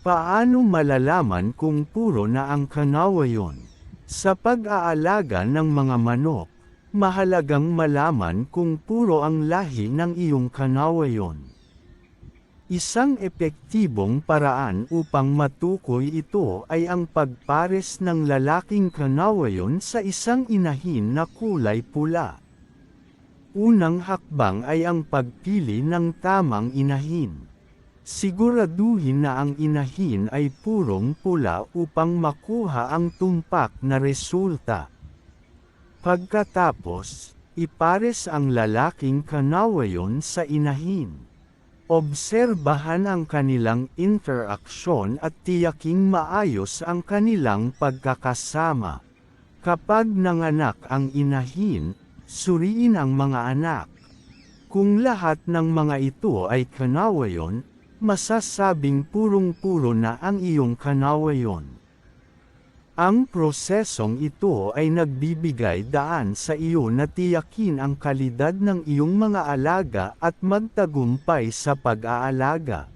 Paano malalaman kung puro na ang kanawayon? Sa pag-aalaga ng mga manok, mahalagang malaman kung puro ang lahi ng iyong kanawayon. Isang epektibong paraan upang matukoy ito ay ang pagpares ng lalaking kanawayon sa isang inahin na kulay pula. Unang hakbang ay ang pagpili ng tamang inahin. Siguraduhin na ang inahin ay purong pula upang makuha ang tumpak na resulta. Pagkatapos, ipares ang lalaking kanawayon sa inahin. Obserbahan ang kanilang interaksyon at tiyaking maayos ang kanilang pagkakasama. Kapag nanganak ang inahin, suriin ang mga anak. Kung lahat ng mga ito ay kanawayon, masasabing purong-puro na ang iyong kanawayon. Ang prosesong ito ay nagbibigay daan sa iyo na tiyakin ang kalidad ng iyong mga alaga at magtagumpay sa pag-aalaga.